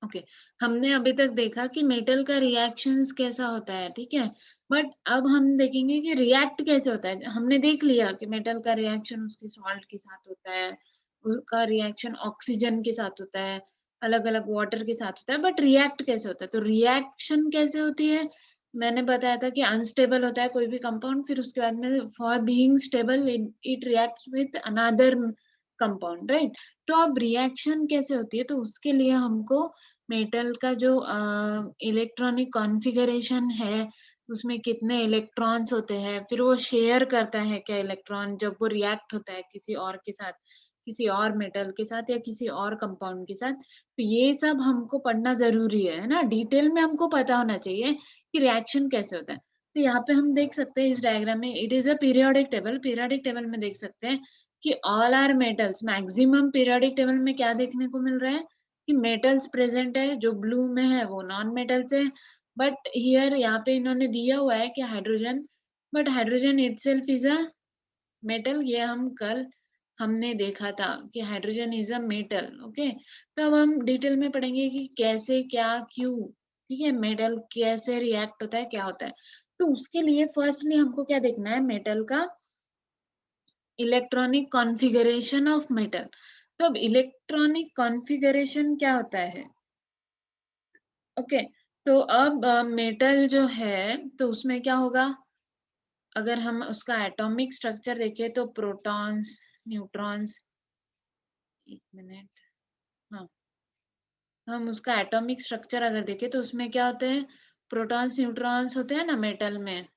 Okay, हमने अभी तक देखा कि मेटल का रिएक्शंस कैसा होता है, ठीक है? बट अब हम देखेंगे कि रिएक्ट कैसे होता है। हमने देख लिया कि मेटल का रिएक्शन उसके सॉल्ट के साथ होता है, उसका रिएक्शन ऑक्सीजन के साथ होता है, अलग-अलग वाटर के साथ होता है, बट रिएक्ट कैसे होता है? तो रिएक्शन कैसे होती है? मैंने बताया था कि अनस्टेबल होता है कोई भी कंपाउंड, फिर उसके बाद में for being stable it reacts with another compound, right? तो अब रिएक्शन कैसे होती है? तो उसके लिए हमको मेटल का जो इलेक्ट्रॉनिक कॉन्फ़िगरेशन है, उसमें कितने इलेक्ट्रॉन्स होते हैं, फिर वो शेयर करता है क्या इलेक्ट्रॉन जब वो रिएक्ट होता है किसी और के साथ, किसी और मेटल के साथ या किसी और कंपाउंड के साथ। तो ये सब हमको पढ़ना ज़रूरी है ना? डिटेल में हमको पता होना चाहिए कि रिएक्शन कैसे होता है। तो यहाँ पे हम देख सकते हैं इस डायग्राम में it is a periodic table में देख सकते हैं कि all are metals maximum periodic table में क्या देखने को मिल रहा है कि मेटल्स प्रेजेंट है, जो ब्लू में है वो नॉन मेटल्स है, बट हियर यहाँ पे इन्होंने दिया हुआ है कि hydrogen, but hydrogen itself is a metal. ये हम कल हमने देखा था कि hydrogen is a metal. Okay, तो अब हम डिटेल में पढ़ेंगे कि कैसे क्या क्यों, ठीक है, मेटल कैसे रिएक्ट होता है क्या होता है। तो उसके लिए फर्स्टली हमको क्या देखना है, मेटल का इलेक्ट्रॉनिक कॉन्फ़िगरेशन ऑफ मेटल। तो अब इलेक्ट्रॉनिक कॉन्फ़िगरेशन क्या होता है? ओके, तो अब मेटल जो है तो उसमें क्या होगा, अगर हम उसका एटॉमिक स्ट्रक्चर देखें तो प्रोटॉन्स, न्यूट्रॉन्स, एक मिनट, हाँ, हम उसका एटॉमिक स्ट्रक्चर अगर देखें तो उसमें क्या होते हैं, प्रोटॉन्स न्यूट्रॉन्स होते हैं ना मेटल में,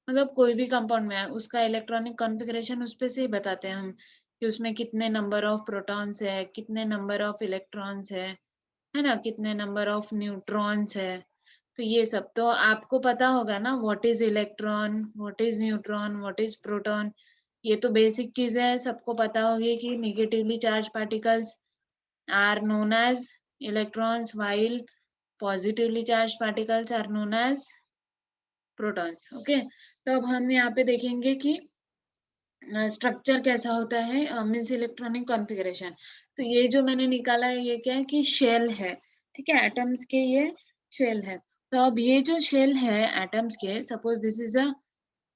मतलब कोई भी कंपाउंड में उसका इलेक्ट्रॉनिक कॉन्फ़िगरेशन उस पे से ही बताते हैं हम कि उसमें कितने नंबर ऑफ प्रोटॉन्स है, कितने नंबर ऑफ इलेक्ट्रॉन्स है ना, कितने नंबर ऑफ न्यूट्रॉन्स है। तो ये सब तो आपको पता होगा ना, what is electron, what is neutron, what is proton. ये तो बेसिक चीजें हैं, सबको पता होगी कि negatively charge particles are known as electrons while positively charge particles are known as protons. Okay, तो अब हम यहाँ पे देखेंगे कि स्ट्रक्चर कैसा होता है, मीन्स इलेक्ट्रॉनिक कॉन्फ़िगरेशन। तो ये जो मैंने निकाला है ये क्या है कि शेल है, ठीक है, एटम्स के ये शेल है। तो अब ये जो शेल है एटम्स के, सपोज दिस इज अ,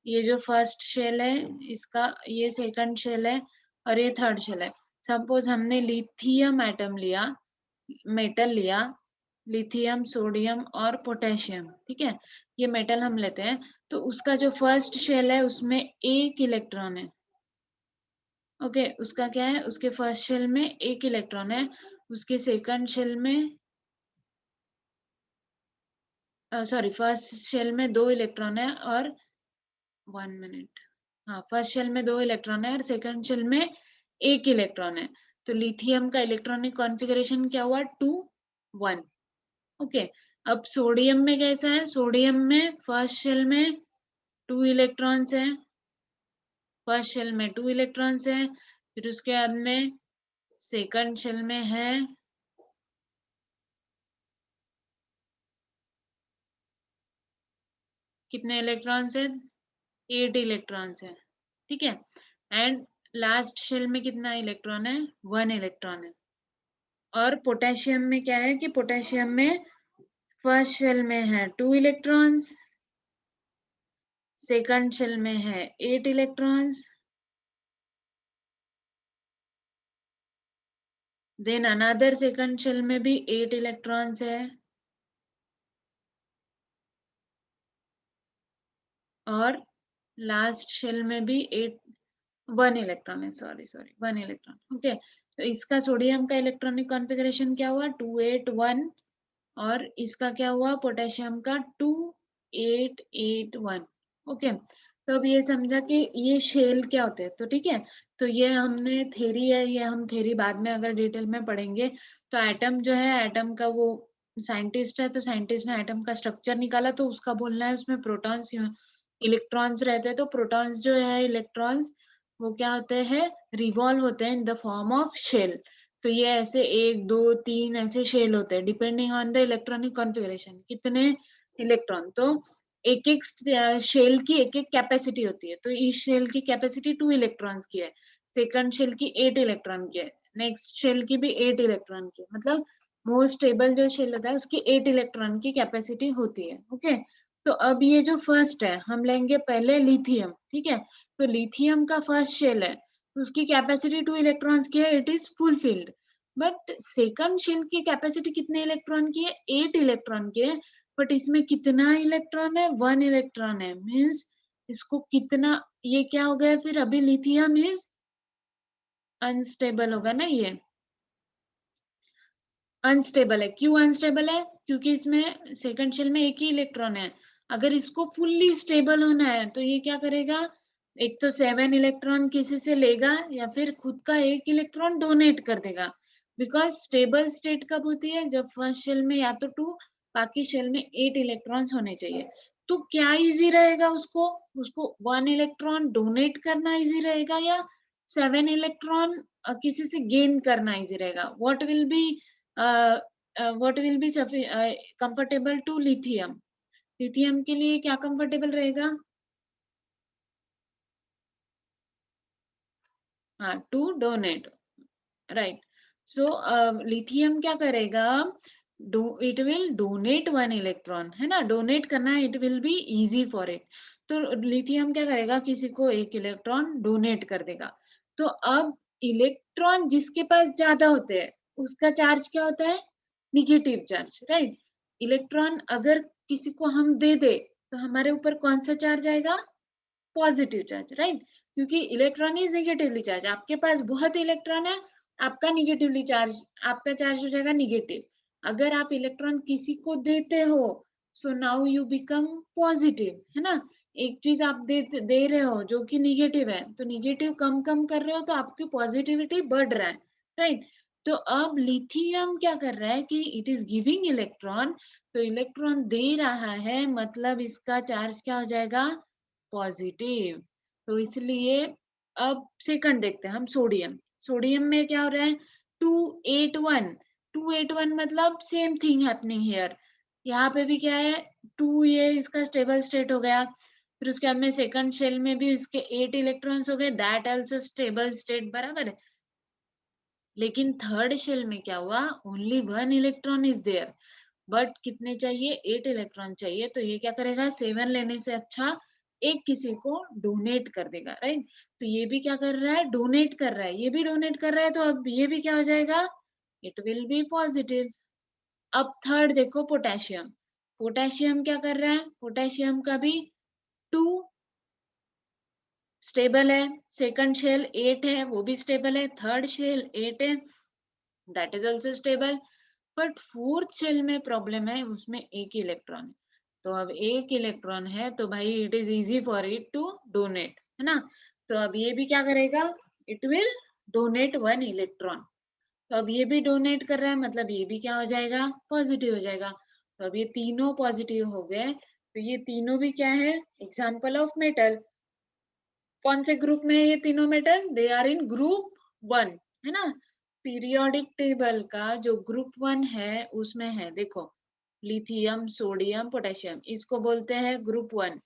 ये जो फर्स्ट शेल है इसका, ये सेकंड शेल है और ये थर्ड शेल है। सपोज हमने लिथियम एटम लिया, मेटल लिया, लिथियम, सोडियम और पोटेशियम, ठीक है, ये मेटल हम लेते हैं। तो उसका जो फर्स्ट शेल है उसमें एक इलेक्ट्रॉन है। ओके, उसका क्या है, उसके फर्स्ट शेल में एक इलेक्ट्रॉन है, उसके सेकंड शेल में, सॉरी, फर्स्ट शेल में दो इलेक्ट्रॉन है और 1 मिनट, हाँ, फर्स्ट शेल में दो इलेक्ट्रॉन है और सेकंड शेल में एक इलेक्ट्रॉन है। तो लिथियम का इलेक्ट्रॉनिक कॉन्फ़िगरेशन क्या हुआ, 2 1। ओके, अब सोडियम में कैसा है, सोडियम में फर्स्ट शेल में टू इलेक्ट्रॉन्स है, फर्स्ट शेल में टू इलेक्ट्रॉन्स है, फिर उसके बाद में सेकंड शेल में है, कितने इलेक्ट्रॉन्स है, 8 इलेक्ट्रॉन्स है, ठीक है, एंड लास्ट शेल में कितना इलेक्ट्रॉन है, 1 इलेक्ट्रॉन है। और पोटेशियम में क्या है कि पोटेशियम में फर्स्ट शेल में है 2 इलेक्ट्रॉन्स, सेकंड शेल में है 8 electrons, then another second shell में भी 8 इलेक्ट्रॉन्स है, और लास्ट शेल में भी 1 इलेक्ट्रॉन है, सॉरी 1 इलेक्ट्रॉन। ओके, तो इसका सोडियम का इलेक्ट्रॉनिक कॉन्फ़िगरेशन क्या हुआ, 2 8 1, और इसका क्या हुआ, पोटेशियम का 2 8 8 1। ओके, तो अब ये समझा कि ये शेल क्या होते हैं, तो ठीक है, तो ये हमने थ्योरी है, ये हम थ्योरी बाद में अगर डिटेल में पढ़ेंगे। तो एटम जो है, एटम का वो साइंटिस्ट है, तो साइंटिस्ट ने एटम का स्ट्रक्चर निकाला, तो उसका बोलना है उसमें प्रोटॉन्स इलेक्ट्रॉन्स रहते हैं। तो प्रोटॉन्स जो है इलेक्ट्रॉन्स, वो क्या होते हैं, रिवॉल्व होते हैं in the form of shell. तो ये ऐसे एक दो तीन ऐसे शेल होते हैं depending on the electronic configuration, कितने इलेक्ट्रॉन। तो एक एक शेल की एक एक कैपेसिटी होती है, तो इस शेल की कैपेसिटी 2 इलेक्ट्रॉन्स की है, सेकंड शेल की 8 इलेक्ट्रॉन की है, नेक्स्ट शेल की भी 8 इलेक्ट्रॉन की है, मतलब मोस्ट स्टेबल जो शेल होता है उसकी 8 इलेक्ट्रॉन की कैपेसिटी होती है। ओके, तो अब ये जो फर्स्ट है हम लेंगे पहले लिथियम, ठीक है। तो लिथियम का फर्स्ट शेल है, तो उसकी कैपेसिटी 2 इलेक्ट्रॉन्स की है, it is fulfilled. But second shell की कैपेसिटी कितने इलेक्ट्रॉन की है? 8 इलेक्ट्रॉन की है। बट इसमें कितना इलेक्ट्रॉन है? 1 इलेक्ट्रॉन है। मीन्स इसको कितना, ये क्या हो गया फिर? अभी लिथियम इज अनस्टेबल होगा ना, ये अनस्टेबल है। क्यों अनस्टेबल है? क्योंकि इसमें सेकंड शेल में एक ही इलेक्ट्रॉन है। अगर इसको फुल्ली स्टेबल होना है तो ये क्या करेगा? एक तो 7 इलेक्ट्रॉन किसी से लेगा या फिर खुद का एक इलेक्ट्रॉन डोनेट कर देगा। बिकॉज स्टेबल स्टेट कब होती है? जब फर्स्ट शेल में या तो 2, बाकी शेल में 8 इलेक्ट्रॉन्स होने चाहिए। तो क्या इजी रहेगा उसको? उसको 1 इलेक्ट्रॉन डोनेट करना इजी रहेगा या 7 इलेक्ट्रॉन किसी से गेन करना इजी रहेगा? What will be comfortable to lithium? Lithium के लिए क्या कंफर्टेबल रहेगा? हाँ, to donate, right. So lithium क्या करेगा? इट विल डोनेट 1 इलेक्ट्रॉन, है ना, डोनेट करना, it will be easy for it. तो लिथियम क्या करेगा? किसी को एक इलेक्ट्रॉन डोनेट कर देगा। तो अब इलेक्ट्रॉन जिसके पास ज्यादा होते हैं उसका चार्ज क्या होता है? Negative charge, right. इलेक्ट्रॉन अगर किसी को हम दे दे तो हमारे ऊपर कौन सा चार्ज आएगा? Positive charge, right. क्योंकि इलेक्ट्रॉन इज नेगेटिवली चार्ज, आपके पास बहुत इलेक्ट्रॉन है, आपका निगेटिवली चार्ज, आपका चार्ज हो जाएगा निगेटिव। अगर आप इलेक्ट्रॉन किसी को देते हो, so now you become positive, है ना। एक चीज आप दे रहे हो जो कि निगेटिव है, तो निगेटिव कम कम कर रहे हो तो आपकी पॉजिटिविटी बढ़ रहा है, राइट। तो अब लिथियम क्या कर रहा है कि इट इज गिविंग इलेक्ट्रॉन, तो इलेक्ट्रॉन दे रहा है, मतलब इसका चार्ज क्या हो जाएगा? पॉजिटिव। तो इसलिए अब सेकंड देखते हैं हम, सोडियम। सोडियम में क्या हो रहा है? 281, 281 मतलब सेम थिंग हैपनिंग हियर। यहाँ पे भी क्या है? 2, ये इसका स्टेबल स्टेट हो गया। फिर उसके बाद में सेकंड शेल में भी इसके 8 इलेक्ट्रॉन्स हो गए, दैट आल्सो स्टेबल स्टेट, बराबर है। लेकिन थर्ड शेल में क्या हुआ? Only 1 electron is there, but कितने चाहिए? 8 इलेक्ट्रॉन चाहिए। तो ये क्या करेगा? 7 लेने से अच्छा एक किसी को डोनेट कर देगा, राइट। तो ये भी क्या कर रहा है? डोनेट कर रहा है, ये भी डोनेट कर रहा है, तो अब ये भी क्या हो जाएगा? It will be positive. अब थर्ड देखो, पोटेशियम। पोटेशियम क्या कर रहा है? पोटेशियम का भी 2 स्टेबल है, सेकंड शेल 8 है, वो भी स्टेबल है, थर्ड शेल 8 है, that is also stable. But fourth shell में प्रॉब्लम है, उसमें एक ही इलेक्ट्रॉन है। तो अब एक इलेक्ट्रॉन है तो भाई it is easy for it to donate, है ना। तो अब ये भी क्या करेगा? It will donate 1 electron. तो अब ये भी डोनेट कर रहा है, मतलब ये भी क्या हो जाएगा? पॉजिटिव हो जाएगा। तो अब ये तीनों पॉजिटिव हो गए, तो ये तीनों भी क्या है? Example of metal. कौन से ग्रुप में है ये तीनों metal? They are in group 1, है ना। पीरियोडिक टेबल का जो ग्रुप 1 है उसमें है, देखो, लिथियम, सोडियम, पोटेशियम, इसको बोलते हैं ग्रुप 1।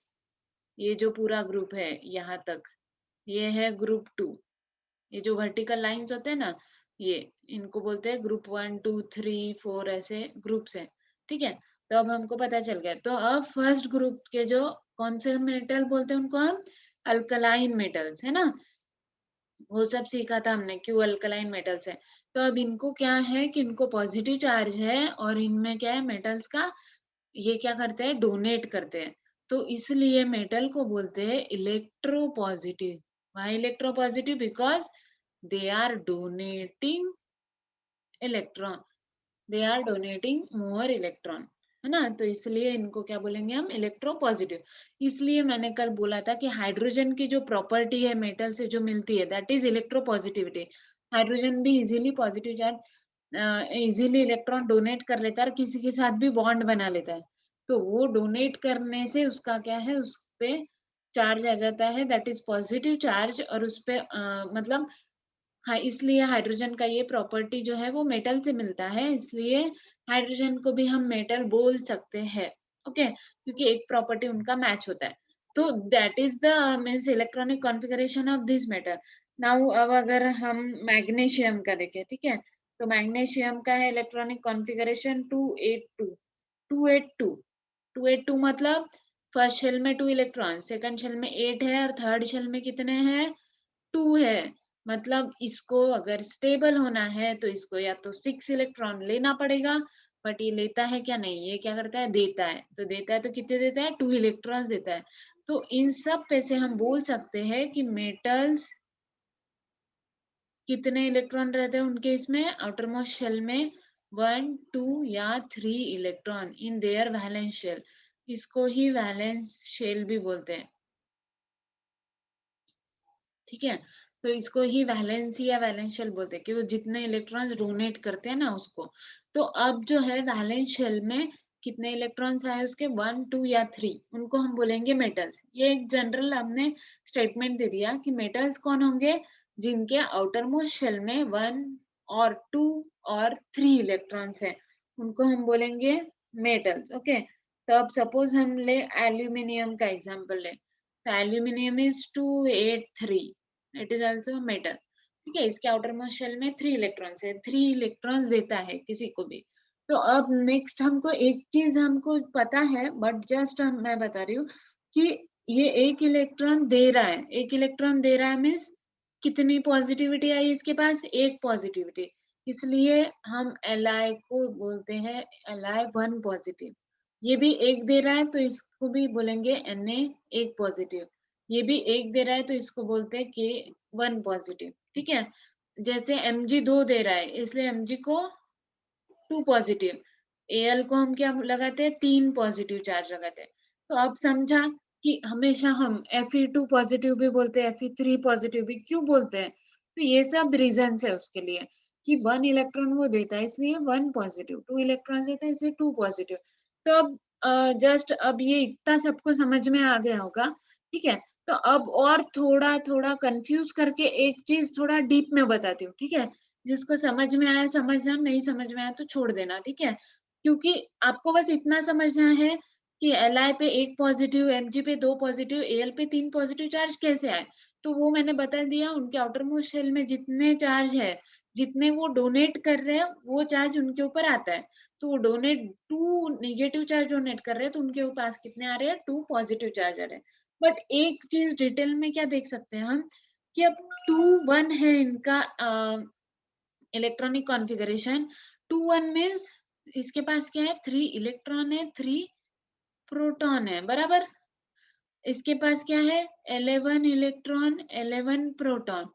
ये जो पूरा ग्रुप है यहाँ तक, ये है ग्रुप 2। ये जो वर्टिकल लाइंस होते हैं ना, ये, इनको बोलते हैं ग्रुप 1, 2, 3, 4, ऐसे ग्रुप्स हैं, ठीक है। तो अब हमको पता चल गया। तो अब फर्स्ट ग्रुप के जो कौन से मेटल बोलते हैं उनको हम अल्कलाइन मेटल्स, है ना। वो सब सीखा था हमने, क्यों अल्कलाइन मेटल्स है। तो अब इनको क्या है कि इनको पॉजिटिव चार्ज है और इनमें क्या है? मेटल्स का, ये क्या करते हैं? डोनेट करते हैं। तो इसलिए मेटल को बोलते हैं electropositive. Why electropositive? Because they are donating electron, they are donating more electron, है ना। तो इसलिए इनको क्या बोलेंगे हम? Electro positive. इसलिए मैंने कल बोला था कि हाइड्रोजन की जो प्रॉपर्टी है मेटल से जो मिलती है, that is electro positivity. Hydrogen भी easily positive charge, easily electron donate कर लेता है और किसी के साथ भी बॉन्ड बना लेता है। तो वो डोनेट करने से उसका क्या है? उस पे चार्ज आ जाता है, दैट इज पॉजिटिव चार्ज। और उस पे मतलब, हाँ, इसलिए हाइड्रोजन का ये प्रॉपर्टी जो है वो मेटल से मिलता है, इसलिए हाइड्रोजन को भी हम मेटल बोल सकते हैं। ओके, क्योंकि एक प्रॉपर्टी उनका मैच होता है। तो that is the means electronic configuration of this metal. Now अब अगर हम मैग्नीशियम का देखें, ठीक है, तो मैग्नीशियम का है इलेक्ट्रॉनिक कॉन्फ़िगरेशन 282 282 282 मतलब फर्स्ट शेल में 2 इलेक्ट्रॉन, सेकंड शेल में 8 है और थर्ड शेल में कितने हैं 2 है। मतलब इसको अगर स्टेबल होना है तो इसको या तो 6 इलेक्ट्रॉन लेना पड़ेगा, बट ये लेता है क्या नहीं, ये क्या करता है देता है। तो देता है तो कितने देता है 2 इलेक्ट्रॉन्स देता है। तो इन सब पे से हम बोल सकते हैं कि मेटल्स कितने इलेक्ट्रॉन रहते हैं उनके इसमें आउटर मोस्ट शेल में 1 2 या 3 electron in their valence shell. इसको ही वैलेंस शेल भी बोलते हैं, ठीक है। तो इसको ही वैलेंसी या वैलेंस शेल बोलते हैं कि वो जितने इलेक्ट्रॉन्स डोनेट करते हैं ना उसको। तो अब जो है वैलेंस शेल में कितने इलेक्ट्रॉन्स आए उसके 1 2 या 3, उनको हम बोलेंगे मेटल्स। ये एक जनरल हमने स्टेटमेंट दे दिया कि मेटल्स कौन होंगे जिनके आउटर मोस्ट शेल में 1 और 2 और 3 इलेक्ट्रॉन्स है, उनको हम बोलेंगे मेटल्स। ओके, तो अब सपोज हम ले एल्यूमिनियम का एग्जांपल ले, तो aluminium is 283, it is also metal, ठीक है। इसके आउटर मोस्ट शेल में 3 इलेक्ट्रॉन्स है, 3 इलेक्ट्रॉन्स देता है किसी को भी। तो अब नेक्स्ट हमको एक चीज हमको पता है, बट जस्ट मैं बता रही हूँ कि ये एक इलेक्ट्रॉन दे रहा है, एक इलेक्ट्रॉन दे रहा है मीन्स कितनी पॉजिटिविटी आई इसके पास, एक पॉजिटिविटी। इसलिए हम Li को बोलते हैं Li1 पॉजिटिव। ये भी एक दे रहा है तो इसको भी बोलेंगे Na एक पॉजिटिव। ये भी एक दे रहा है तो इसको बोलते हैं K1 पॉजिटिव, ठीक है। जैसे Mg 2 दे रहा है इसलिए Mg को 2 पॉजिटिव, Al को हम क्या लगाते हैं 3 पॉजिटिव चार्ज लगाते हैं। तो अब समझा कि हमेशा हम Fe2 पॉजिटिव भी बोलते हैं, Fe3 पॉजिटिव भी क्यों बोलते हैं। तो ये सब रीजन है उसके लिए कि 1 इलेक्ट्रॉन वो देता है इसलिए 1 पॉजिटिव, 2 इलेक्ट्रॉन देता है इसलिए 2 पॉजिटिव। तो अब जस्ट अब ये इतना सबको समझ में आ गया होगा, ठीक है। तो अब और थोड़ा थोड़ा कंफ्यूज करके एक चीज थोड़ा डीप में बताती हूँ, ठीक है। जिसको समझ में आया समझना, नहीं समझ में आया तो छोड़ देना, ठीक है। क्योंकि आपको बस इतना समझना है कि Li पे एक पॉजिटिव, Mg पे 2 पॉजिटिव, Al पे 3 पॉजिटिव चार्ज कैसे आए। तो वो मैंने बता दिया, उनके आउटर मोस्ट शेल में जितने चार्ज है, जितने वो डोनेट कर रहे हैं वो चार्ज उनके ऊपर आता है। तो वो डोनेट 2 नेगेटिव चार्ज डोनेट कर रहे हैं तो उनके पास कितने आ रहे हैं 2 पॉजिटिव चार्ज आ रहे हैं। बट एक चीज डिटेल में क्या देख सकते हैं हम कि अब 2 1 है इनका इलेक्ट्रॉनिक कॉन्फ़िगरेशन। 2 1 मीन्स इसके पास क्या है 3 इलेक्ट्रॉन है, 3 प्रोटॉन है, बराबर। इसके पास क्या है 11 इलेक्ट्रॉन, 11 प्रोटॉन।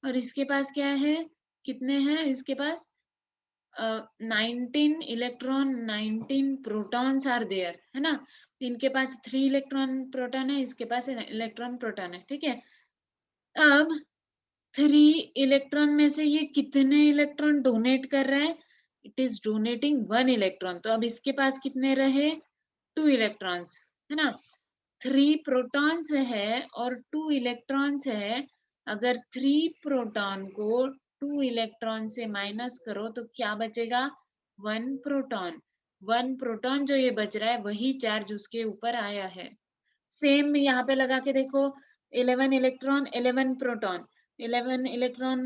और इसके पास क्या है, कितने हैं इसके पास 19 इलेक्ट्रॉन, 19 प्रोटॉन्स आर देयर, है ना। इनके पास 3 इलेक्ट्रॉन प्रोटॉन है, इसके पास इलेक्ट्रॉन प्रोटॉन है, ठीक है। अब 3 इलेक्ट्रॉन में से ये कितने इलेक्ट्रॉन डोनेट कर रहा है, इट इज डोनेटिंग 1 इलेक्ट्रॉन। तो अब इसके पास कितने रहे 2 इलेक्ट्रॉन्स, है ना। 3 प्रोटॉन्स है और 2 इलेक्ट्रॉन्स है। अगर 3 प्रोटॉन को 2 इलेक्ट्रॉन से माइनस करो तो क्या बचेगा 1 प्रोटॉन। 1 प्रोटॉन जो ये बच रहा है वही चार्ज उसके ऊपर आया है। सेम यहाँ पे लगा के देखो 11 इलेक्ट्रॉन, 11 प्रोटॉन। 11 इलेक्ट्रॉन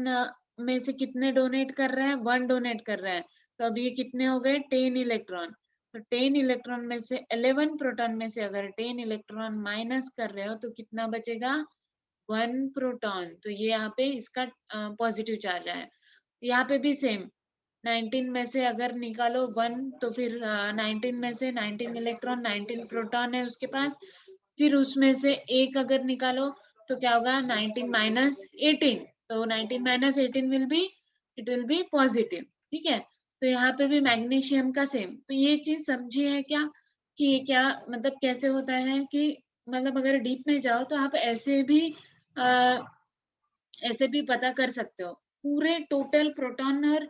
में से कितने डोनेट कर रहे हैं 1 डोनेट कर रहे हैं। तो अब ये कितने हो गए 10 इलेक्ट्रॉन। तो 10 इलेक्ट्रॉन में से 11 प्रोटॉन में से अगर 10 इलेक्ट्रॉन माइनस कर रहे हो तो कितना बचेगा 1 प्रोटॉन। तो ये यहाँ पे इसका पॉजिटिव चार्ज आया। यहाँ पे भी सेम 19 में से अगर निकालो 1 तो फिर 19 में से 19 इलेक्ट्रॉन, 19 प्रोटॉन है उसके पास। फिर उसमें से एक अगर निकालो तो क्या होगा 19 माइनस 18। तो 19 minus 18 will be, it will be positive, ठीक है। तो यहाँ पे भी मैग्नीशियम का सेम। तो ये चीज समझी है क्या कि ये क्या मतलब कैसे होता है कि मतलब अगर डीप में जाओ तो आप ऐसे भी पता कर सकते हो पूरे टोटल प्रोटॉन और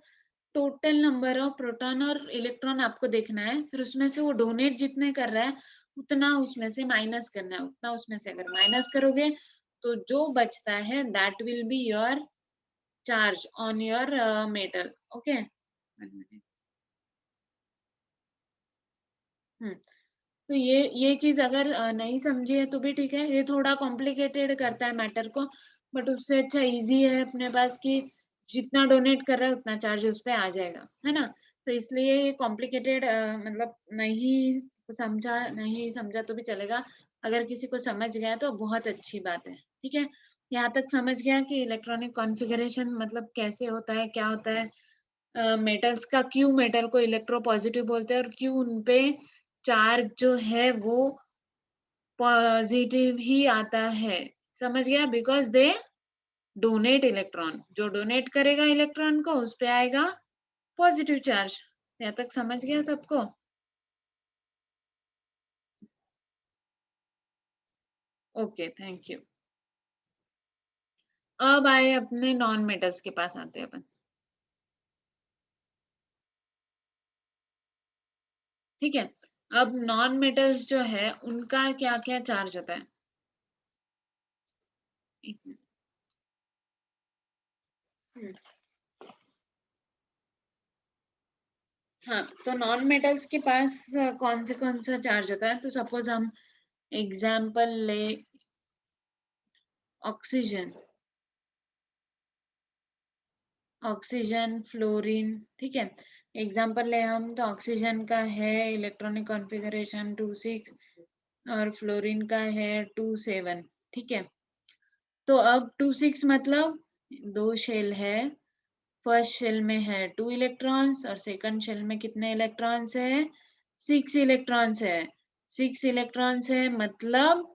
टोटल नंबर ऑफ प्रोटॉन और इलेक्ट्रॉन आपको देखना है। फिर उसमें से वो डोनेट जितने कर रहा है उतना उसमें से माइनस करना है। उतना उसमें से अगर माइनस करोगे तो जो बचता है that will be your charge on your metal. Okay, तो ये चीज अगर नहीं समझी है तो भी ठीक है। ये थोड़ा कॉम्प्लिकेटेड करता है मैटर को, बट उससे अच्छा इजी है अपने पास कि जितना डोनेट कर रहा है उतना चार्ज उस पे आ जाएगा, है ना। तो इसलिए ये कॉम्प्लिकेटेड मतलब नहीं समझा तो भी चलेगा। अगर किसी को समझ गया तो बहुत अच्छी बात है, ठीक है। यहाँ तक समझ गया कि इलेक्ट्रॉनिक कॉन्फ़िगरेशन मतलब कैसे होता है, क्या होता है। मेटल्स का क्यों मेटल को इलेक्ट्रो पॉजिटिव बोलते हैं और क्यों उनपे चार्ज जो है वो पॉजिटिव ही आता है। समझ गया? बिकॉज दे डोनेट इलेक्ट्रॉन, जो डोनेट करेगा इलेक्ट्रॉन को उस पे आएगा पॉजिटिव चार्ज। यहाँ तक समझ गया सबको? Okay, thank you. अब आए अपने नॉन मेटल्स के पास आते हैं अपन। ठीक है। अब नॉन मेटल्स जो है उनका क्या क्या चार्ज होता है? एक मिनट। हम्म, हाँ, तो नॉन मेटल्स के पास कौन सा चार्ज होता है? तो सपोज हम एग्जाम्पल ले, ऑक्सीजन, ऑक्सीजन, फ्लोरीन, ठीक है। एग्जाम्पल ले हम, तो ऑक्सीजन का है इलेक्ट्रॉनिक कॉन्फ़िगरेशन 2 6 और फ्लोरीन का है 2 7, ठीक है। तो अब 2 6 मतलब दो शेल है। फर्स्ट शेल में है 2 इलेक्ट्रॉन्स और सेकंड शेल में कितने इलेक्ट्रॉन्स है? 6 इलेक्ट्रॉन्स है। 6 इलेक्ट्रॉन्स है मतलब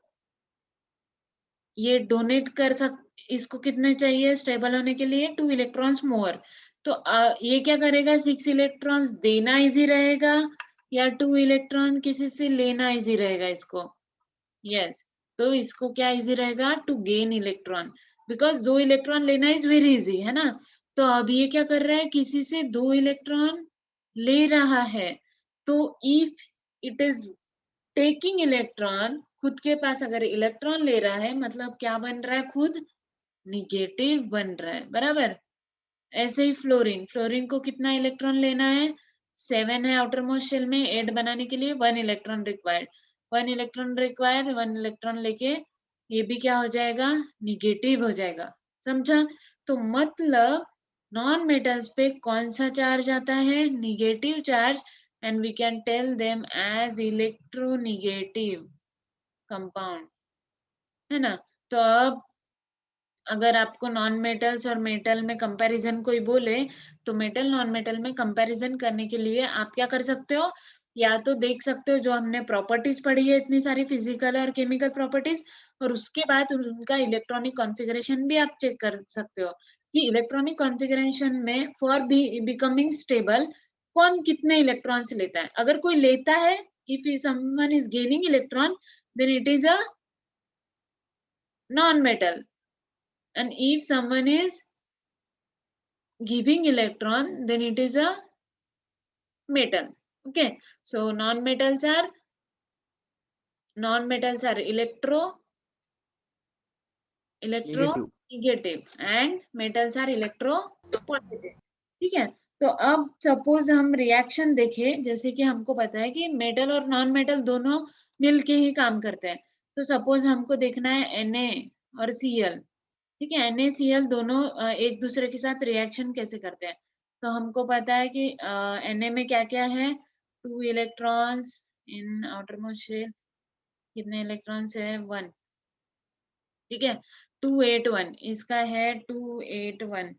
ये डोनेट कर सक, इसको कितने चाहिए स्टेबल होने के लिए? 2 इलेक्ट्रॉन्स मोर। तो ये क्या करेगा? 6 इलेक्ट्रॉन्स देना इजी रहेगा या 2 इलेक्ट्रॉन किसी से लेना इजी रहेगा इसको? यस। तो इसको क्या इजी रहेगा? To gain electron, because 2 electron लेना इज वेरी इजी, है ना। तो अब ये क्या कर रहा है? किसी से 2 इलेक्ट्रॉन ले रहा है। तो if it is taking electron, खुद के पास अगर इलेक्ट्रॉन ले रहा है मतलब क्या बन रहा है? खुद निगेटिव बन रहा है, बराबर। ऐसे ही फ्लोरीन, फ्लोरीन को कितना इलेक्ट्रॉन लेना है? 7 है आउटर मोस्ट शेल में, 8 बनाने के लिए 1 electron required. 1 electron required, 1 electron लेके ये भी क्या हो जाएगा? निगेटिव हो जाएगा। समझा? तो मतलब नॉन मेटल्स पे कौन सा चार्ज आता है? Negative charge. And we can tell them as electronegative compound, है ना। तो अब अगर आपको नॉन मेटल्स और मेटल में कंपैरिजन कोई बोले, तो मेटल नॉन मेटल में कंपैरिजन करने के लिए आप क्या कर सकते हो? या तो देख सकते हो जो हमने प्रॉपर्टीज पढ़ी है, इतनी सारी फिजिकल और केमिकल प्रॉपर्टीज, और उसके बाद उनका इलेक्ट्रॉनिक कॉन्फ़िगरेशन भी आप चेक कर सकते हो कि इलेक्ट्रॉनिक कॉन्फ़िगरेशन में फॉर बिकमिंग स्टेबल कौन कितने इलेक्ट्रॉन्स लेता है। अगर कोई लेता है, if someone is gaining electron, then it is a non metal, and if someone is giving electron, then it is a metal. Okay, so non metals are electro negative. negative and metals are electro positive, ठीक है। तो अब suppose हम reaction देखें, जैसे कि हमको पता है कि मेटल और नॉन मेटल दोनों मिलके ही काम करते हैं। तो सपोज हमको देखना है Na और Cl, ठीक है। NaCl दोनों एक दूसरे के साथ रिएक्शन कैसे करते हैं? तो हमको पता है कि Na में क्या क्या है? 2 इलेक्ट्रॉन्स इन आउटरमोस्ट शेल, कितने इलेक्ट्रॉन्स है? 1, ठीक है। 281 इसका है, 281,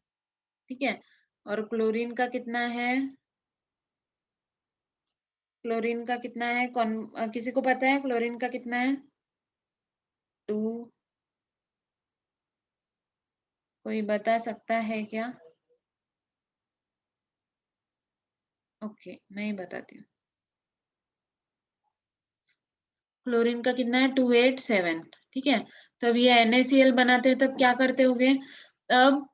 ठीक है। और क्लोरीन का कितना है? क्लोरीन का कितना है? किसी को पता है क्लोरीन का कितना है? 2, कोई बता सकता है क्या? ओके, मैं ही बताती हूँ। क्लोरीन का कितना है? 287, ठीक है। तब ये NaCl बनाते हैं तब क्या करते होंगे? अब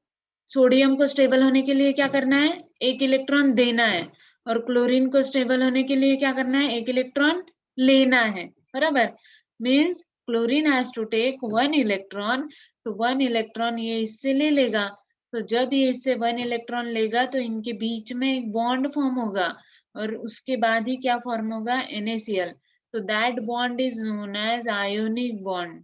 सोडियम को स्टेबल होने के लिए क्या करना है? एक इलेक्ट्रॉन देना है। और क्लोरीन को स्टेबल होने के लिए क्या करना है? एक इलेक्ट्रॉन लेना है, बराबर। Means chlorine has to take 1 electron, तो 1 इलेक्ट्रॉन ये इससे ले लेगा। तो जब ये इससे 1 इलेक्ट्रॉन लेगा तो इनके बीच में एक बॉन्ड फॉर्म होगा, और उसके बाद ही क्या फॉर्म होगा? NaCl। So that bond is known as ionic bond.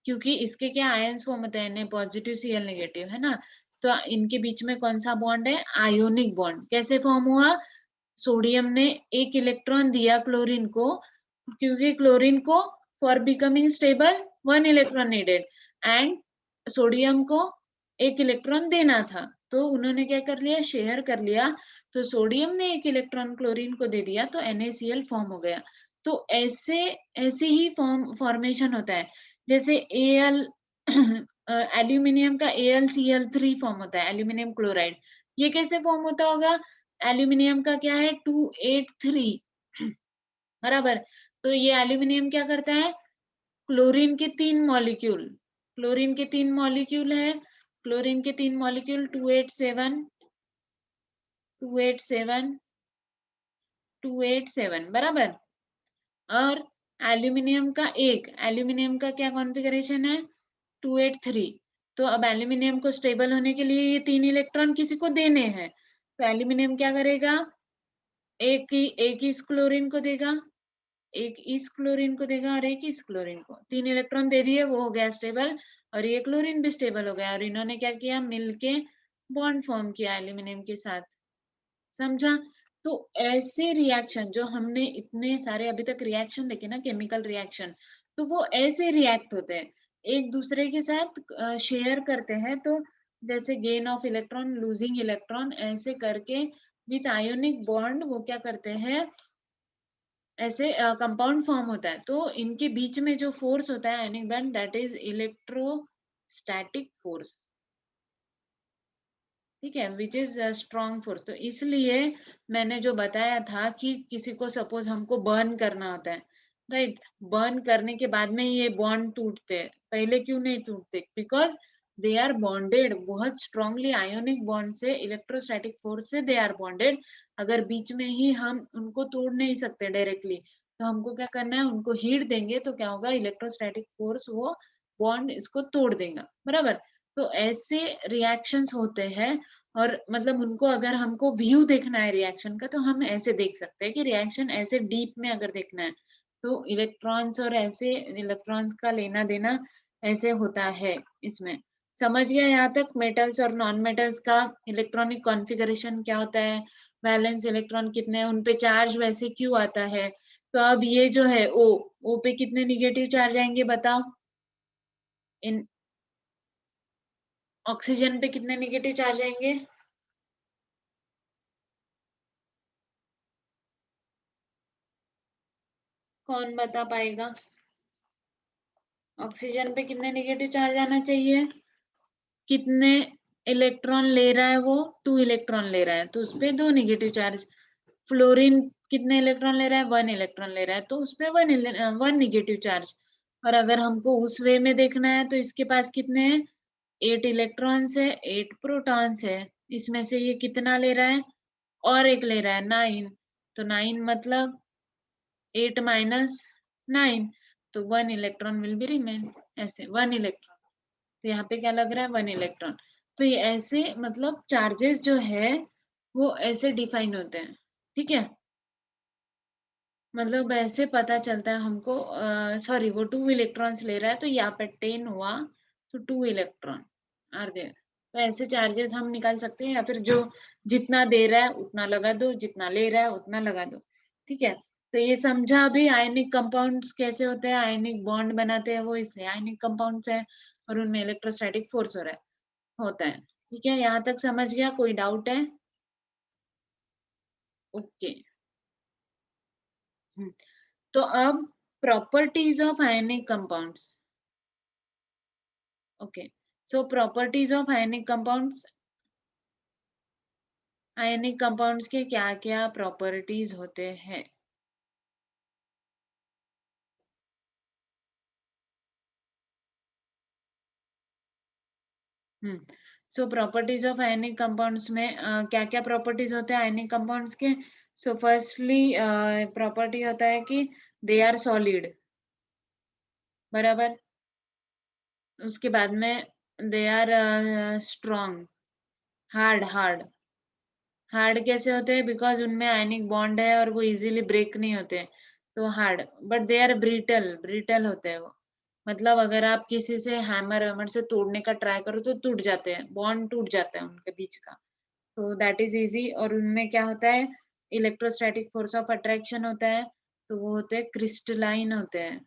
क्योंकि इसके क्या आयंस फॉर्म होते हैं, Na पॉजिटिव Cl नेगेटिव, है ना। तो इनके बीच में कौन सा बॉन्ड है, आयोनिक बॉन्ड। कैसे फॉर्म हुआ, सोडियम ने एक इलेक्ट्रॉन दिया क्लोरीन को, क्योंकि क्लोरीन को for becoming stable 1 electron needed, and sodium को एक इलेक्ट्रॉन देना था, तो उन्होंने क्या कर लिया, शेयर कर लिया। तो सोडियम ने एक इलेक्ट्रॉन क्लोरीन को दे दिया, तो NaCl फॉर्म हो गया। तो ऐसे ही फॉर्मेशन होता है। जैसे Al एल्यूमिनियम का AlCl3 फॉर्म होता है, एल्यूमिनियम क्लोराइड। ये कैसे फॉर्म होता होगा, एल्यूमिनियम का क्या है 283 बराबर। तो ये एल्यूमिनियम क्या करता है, क्लोरीन के 3 मॉलिक्यूल, क्लोरीन के 3 मॉलिक्यूल है, क्लोरीन के 3 मॉलिक्यूल 287 287 287 बराबर। और एल्यूमिनियम का क्या कॉन्फ़िगरेशन है, 283। तो अब एल्यूमिनियम को स्टेबल होने के लिए ये 3 इलेक्ट्रॉन किसी को देने हैं, तो एल्यूमिनियम क्या करेगा, एक इस क्लोरीन को देगा, एक इस क्लोरीन को देगा और एक इस क्लोरीन को। 3 इलेक्ट्रॉन दे दिए, वो हो गया स्टेबल, और ये क्लोरीन भी स्टेबल हो गया। और इन्होंने क्या किया, मिलके बॉन्ड फॉर्म किया एल्यूमिनियम के साथ। समझा। तो ऐसे रिएक्शन जो हमने इतने सारे अभी तक रिएक्शन देखे ना, केमिकल रिएक्शन, तो वो ऐसे रिएक्ट होते हैं, एक दूसरे के साथ शेयर करते हैं। तो जैसे gain of electron, losing electron, ऐसे करके विथ आयोनिक बॉन्ड वो क्या करते हैं, ऐसे कंपाउंड फॉर्म होता है। तो इनके बीच में जो फोर्स होता है ionic bond, that is electrostatic force, ठीक है, विच इज स्ट्रॉन्ग फोर्स। तो इसलिए मैंने जो बताया था कि किसी को सपोज हमको बर्न करना होता है, राइट, बर्न करने के बाद में ये बॉन्ड टूटते हैं, पहले क्यों नहीं टूटते, बिकॉज दे आर बॉन्डेड बहुत स्ट्रांगली, आयोनिक बॉन्ड से, इलेक्ट्रोस्टैटिक फोर्स से दे आर बॉन्डेड। अगर बीच में ही हम उनको तोड़ नहीं सकते डायरेक्टली, तो हमको क्या करना है, उनको हीट देंगे, तो क्या होगा, इलेक्ट्रोस्टैटिक फोर्स वो बॉन्ड इसको तोड़ देगा, बराबर। तो ऐसे रिएक्शंस होते हैं। और मतलब उनको अगर हमको व्यू देखना है रिएक्शन का, तो हम ऐसे देख सकते हैं कि रिएक्शन ऐसे डीप में अगर देखना है, तो इलेक्ट्रॉन्स और ऐसे इलेक्ट्रॉन्स का लेना देना ऐसे होता है इसमें। समझ गया यहाँ तक, मेटल्स और नॉन मेटल्स का इलेक्ट्रॉनिक कॉन्फ़िगरेशन क्या होता है, वैलेंस इलेक्ट्रॉन कितने हैं, उन पे चार्ज वैसे क्यों आता है। तो अब ये जो है ओ पे कितने निगेटिव चार्ज आएंगे बताओ, इन ऑक्सीजन पे कितने निगेटिव चार्ज आएंगे, कौन बता पाएगा, ऑक्सीजन पे कितने निगेटिव चार्ज आना चाहिए, कितने इलेक्ट्रॉन ले रहा है वो, 2 इलेक्ट्रॉन ले रहा है, तो उसपे 2 निगेटिव चार्ज। फ्लोरीन कितने इलेक्ट्रॉन ले रहा है, 1 इलेक्ट्रॉन ले रहा है, तो उसपे 1 निगेटिव चार्ज। और अगर हमको उस वे में देखना है, तो इसके पास कितने हैं, 8 इलेक्ट्रॉन्स है, 8 प्रोटॉन्स है, इसमें से ये कितना ले रहा है, और एक ले रहा है 9, तो 9 मतलब 8 - 9, तो 1 इलेक्ट्रॉन विल बी रिमेन, ऐसे 1 इलेक्ट्रॉन। तो यहाँ पे क्या लग रहा है, 1 इलेक्ट्रॉन। तो ये ऐसे मतलब चार्जेस जो है वो ऐसे डिफाइन होते हैं, ठीक है, मतलब ऐसे पता चलता है हमको। सॉरी, वो 2 इलेक्ट्रॉन्स ले रहा है, तो यहाँ पे 10 हुआ, तो 2 इलेक्ट्रॉन आर देयर। तो ऐसे चार्जेस हम निकाल सकते हैं, या फिर जो जितना दे रहा है उतना लगा दो, जितना ले रहा है उतना लगा दो, ठीक है। तो ये समझा अभी आयनिक कंपाउंड्स कैसे होते हैं, आयनिक बॉन्ड बनाते हैं वो, इसलिए आयनिक कंपाउंड्स है, और उनमें इलेक्ट्रोस्टैटिक फोर्स हो रहा है, होता है, ठीक है। यहाँ तक समझ गया, कोई डाउट है, ओके। तो अब properties of ionic compounds, okay. So properties of ionic compounds, ionic compounds के क्या क्या प्रॉपर्टीज होते हैं, सो प्रॉपर्टीज ऑफ आयनिक कंपाउंड्स में क्या क्या प्रॉपर्टीज होते हैं आयनिक कंपाउंड्स के। सो फर्स्टली प्रॉपर्टी होता है कि दे आर सॉलिड, बराबर। उसके बाद में they are strong, hard hard hard कैसे होते हैं, बिकॉज उनमें आयनिक बॉन्ड है और वो इजीली ब्रेक नहीं होते, तो hard. But they are brittle, brittle होते हैं वो, मतलब अगर आप किसी से हैमर वैमर से तोड़ने का ट्राई करो तो टूट जाते हैं, बॉन्ड टूट जाता है उनके बीच का। तो दैट इज इजी। और उनमें क्या होता है, इलेक्ट्रोस्टैटिक फोर्स ऑफ अट्रैक्शन होता है, तो वो होते हैं क्रिस्टलाइन होते हैं,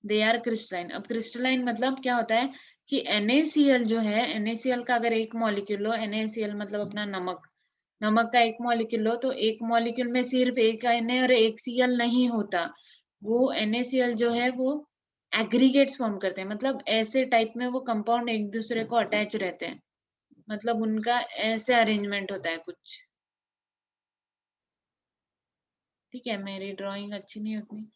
दे आर क्रिस्टलाइन। अब क्रिस्टलाइन मतलब क्या होता है कि NaCl जो है, NaCl का अगर एक मॉलिक्यूल लो, NaCl मतलब अपना नमक, नमक का एक मॉलिक्यूल लो, तो एक मॉलिक्यूल में सिर्फ एक Na और एक Cl नहीं होता। वो NaCl जो है वो एग्रीगेट्स फॉर्म करते हैं, मतलब ऐसे टाइप में वो कंपाउंड एक दूसरे को अटैच रहते हैं, मतलब उनका ऐसे अरेंजमेंट होता है कुछ। ठीक है, मेरी ड्राइंग अच्छी नहीं उतनी,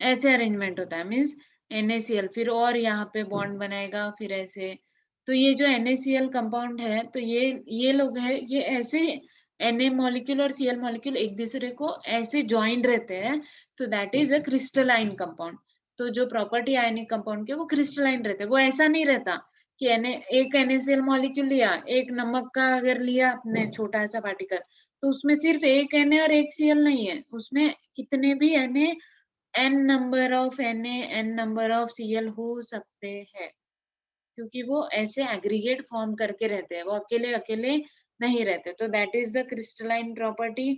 ऐसे अरेंजमेंट होता है, मीन्स NaCl फिर और यहाँ पे बॉन्ड बनाएगा फिर ऐसे। तो ये जो NaCl कंपाउंड है, तो ये लोग है, ये ऐसे Na मॉलिक्यूल और Cl मॉलिक्यूल एक दूसरे को ऐसे ज्वाइंट रहते हैं, तो that is a crystalline compound. तो जो प्रॉपर्टी आयनिक कंपाउंड के वो क्रिस्टलाइन रहते हैं, वो ऐसा नहीं रहता कि एक NaCl मॉलिक्यूल लिया, एक नमक का अगर लिया आपने छोटा सा पार्टिकल, तो उसमें सिर्फ एक Na और एक Cl नहीं है, उसमें कितने भी Na n number of Na n number of Cl हो सकते हैं, क्योंकि वो ऐसे एग्रीगेट फॉर्म करके रहते हैं, वो अकेले अकेले नहीं रहते। तो that is the crystalline property.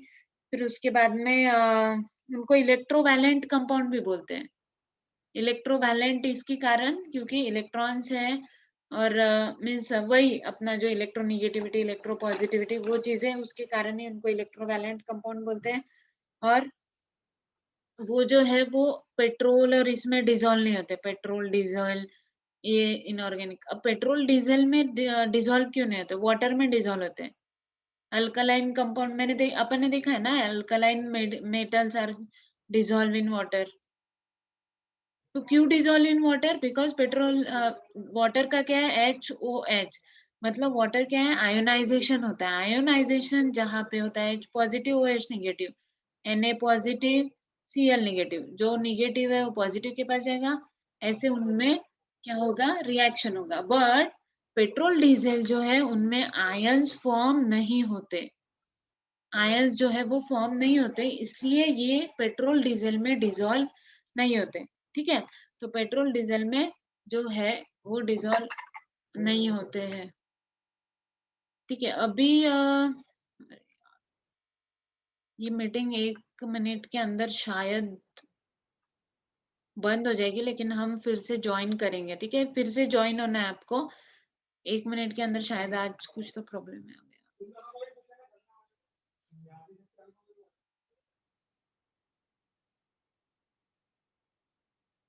फिर उसके बाद में उनको इलेक्ट्रोवैलेंट कंपाउंड भी बोलते हैं। इलेक्ट्रोवैलेंट इसके कारण क्योंकि इलेक्ट्रॉन्स है, और मीन्स वही अपना जो इलेक्ट्रोनिगेटिविटी इलेक्ट्रोपॉजिटिविटी वो चीजें, उसके कारण ही उनको इलेक्ट्रोवैलेंट कंपाउंड बोलते हैं। और वो जो है वो पेट्रोल और इसमें डिजोल्व नहीं होते, पेट्रोल डीजल ये इनऑर्गेनिक। अब पेट्रोल डीजल में डिजोल्व क्यों नहीं होते, वाटर में डिजोल्व होते हैं। अल्कलाइन कंपाउंड अपन ने देखा है ना, alkaline metals are dissolve in water. तो क्यों dissolve in water, because petrol, water का क्या है, HOH, मतलब वाटर क्या है, आयोनाइजेशन होता है। आयोनाइजेशन जहाँ पे होता है, H positive OH negative, Na positive Cl negative, जो नेगेटिव है वो पॉजिटिव के पास जाएगा, ऐसे उनमें क्या होगा, रिएक्शन होगा। बट पेट्रोल डीजल जो है उनमें आयंस फॉर्म नहीं होते, आयंस जो है वो फॉर्म नहीं होते, इसलिए ये पेट्रोल डीजल में डिजोल्व नहीं होते। ठीक है, तो पेट्रोल डीजल में जो है वो डिजोल्व नहीं होते हैं। ठीक है, अभी ये मीटिंग 1 मिनट के अंदर शायद बंद हो जाएगी, लेकिन हम फिर से ज्वाइन करेंगे। ठीक है, फिर से ज्वाइन होना है आपको 1 मिनट के अंदर, शायद आज कुछ तो प्रॉब्लम है।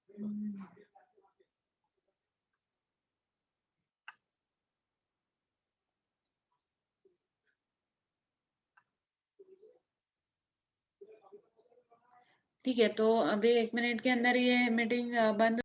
हम्म, ठीक है, तो अभी 1 मिनट के अंदर ये मीटिंग बंद